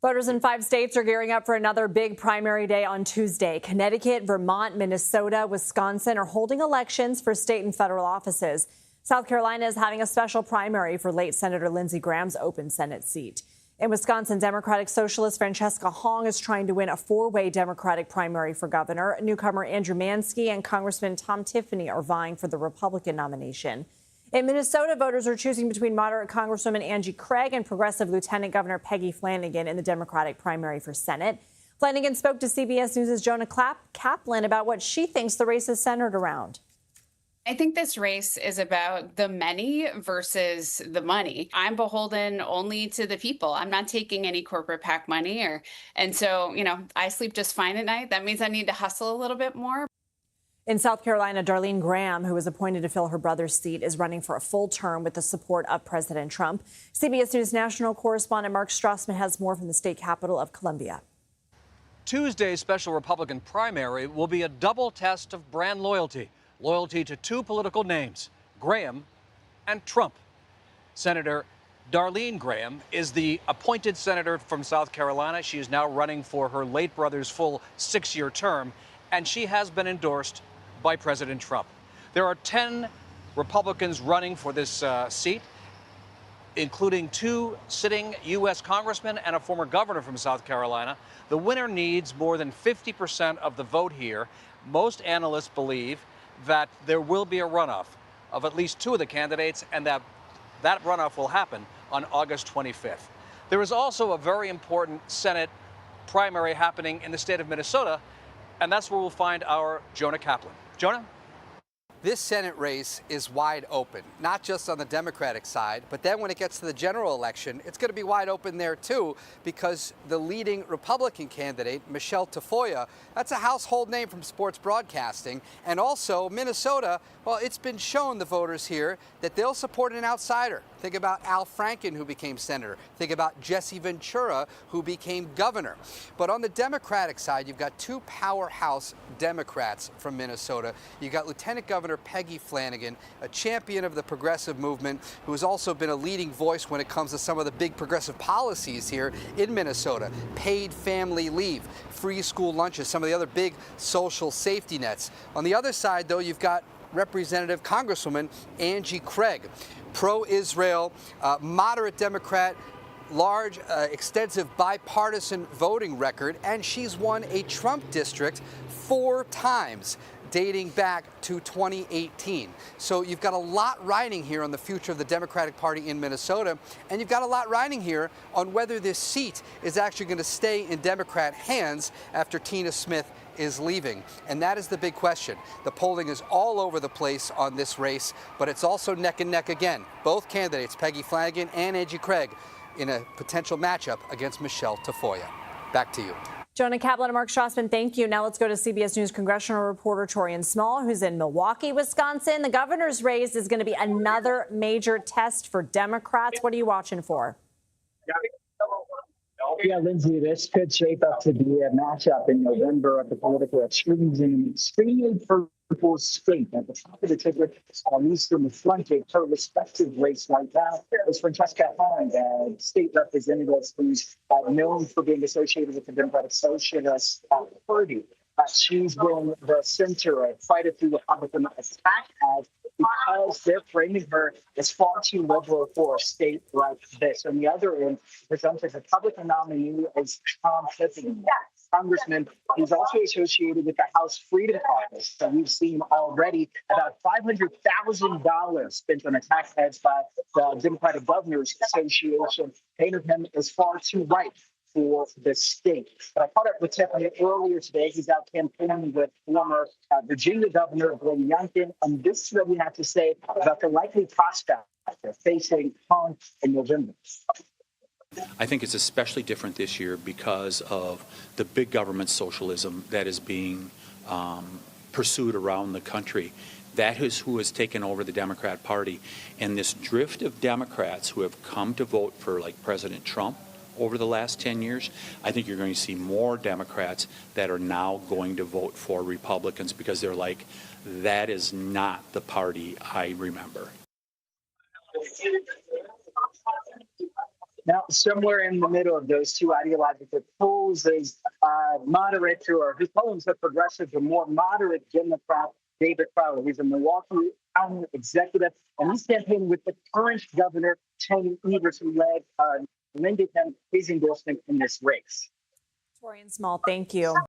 Voters in 5 states are gearing up for another big primary day on Tuesday. Connecticut, Vermont, Minnesota, Wisconsin are holding elections for state and federal offices. South Carolina is having a special primary for late Senator Lindsey Graham's open Senate seat. In Wisconsin, Democratic Socialist Francesca Hong is trying to win a 4-way Democratic primary for governor. Newcomer Andrew Mansky and Congressman Tom Tiffany are vying for the Republican nomination. In Minnesota, voters are choosing between moderate Congresswoman Angie Craig and progressive Lieutenant Governor Peggy Flanagan in the Democratic primary for Senate. Flanagan spoke to CBS News' Jonah Kaplan about what she thinks the race is centered around. I think this race is about the many versus the money. I'm beholden only to the people. I'm not taking any corporate PAC money and so, I sleep just fine at night. That means I need to hustle a little bit more. In South Carolina, Darlene Graham, who was appointed to fill her brother's seat, is running for a full term with the support of President Trump. CBS News national correspondent Mark Strassmann has more from the state capital of Columbia. Tuesday's special Republican primary will be a double test of brand loyalty. Loyalty to 2 political names, Graham and Trump. Senator Darlene Graham is the appointed senator from South Carolina. She is now running for her late brother's full 6-year term, and she has been endorsed by President Trump. There are 10 Republicans running for this seat, including 2 sitting U.S. congressmen and a former governor from South Carolina. The winner needs more than 50% of the vote here. Most analysts believe that there will be a runoff of at least 2 of the candidates, and that runoff will happen on August 25th. There is also a very important Senate primary happening in the state of Minnesota, and that's where we'll find our Jonah Kaplan. Jonah? This Senate race is wide open, not just on the Democratic side, but then when it gets to the general election, it's going to be wide open there too, because the leading Republican candidate, Michelle Tafoya, that's a household name from sports broadcasting. And also Minnesota, well, it's been shown, the voters here, that they'll support an outsider. Think about Al Franken, who became senator. Think about Jesse Ventura, who became governor. But on the Democratic side, you've got 2 powerhouse Democrats from Minnesota. You've got Lieutenant Governor Peggy Flanagan, a champion of the progressive movement, who has also been a leading voice when it comes to some of the big progressive policies here in Minnesota. Paid family leave, free school lunches, some of the other big social safety nets. On the other side, though, you've got Representative Congresswoman Angie Craig, pro-Israel, moderate Democrat, large, extensive bipartisan voting record, and she's won a Trump district 4 times, dating back to 2018. So you've got a lot riding here on the future of the Democratic Party in Minnesota, and you've got a lot riding here on whether this seat is actually going to stay in Democrat hands after Tina Smith is leaving. And that is the big question. The polling is all over the place on this race, but it's also neck and neck again. Both candidates, Peggy Flanagan and Angie Craig, in a potential matchup against Michelle Tafoya. Back to you. Jonah Kaplan and Mark Strassmann, thank you. Now let's go to CBS News congressional reporter Taurean Small, who's in Milwaukee, Wisconsin. The governor's race is going to be another major test for Democrats. What are you watching for? Yeah, Lindsey, this could shape up to be a matchup in November of the political extremes in an extremely purple state. At the top of the ticket, at least in the front of her respective race right now, is Francesca Hong, a state representative who's known for being associated with the Democratic Socialist Party. She's been the center of quite a few Republican attack ads because they're framing her as far too liberal for a state like this. On the other end, presumptive Republican nominee is Tom Tiffany, congressman. He's also associated with the House Freedom Caucus. So we've seen already about $500,000 spent on attack ads by the Democratic Governors Association, painted him as far too right for the state. But I caught up with Tiffany earlier today. He's out campaigning with former Virginia Governor Glenn Youngkin, and this is what we have to say about the likely prospect of facing Hong in November. I think it's especially different this year because of the big government socialism that is being pursued around the country. That is who has taken over the Democrat Party. And this drift of Democrats who have come to vote for, like, President Trump over the last 10 years, I think you're going to see more Democrats that are now going to vote for Republicans because they're like, that is not the party I remember. Now, somewhere in the middle of those two ideological poles is moderate or who calls a progressive, a more moderate Democrat, David Fowler. He's a Milwaukee County executive, and he's campaigning with the current governor, Tony Evers, who lended him his endorsement in this race. Taurean Small, thank you.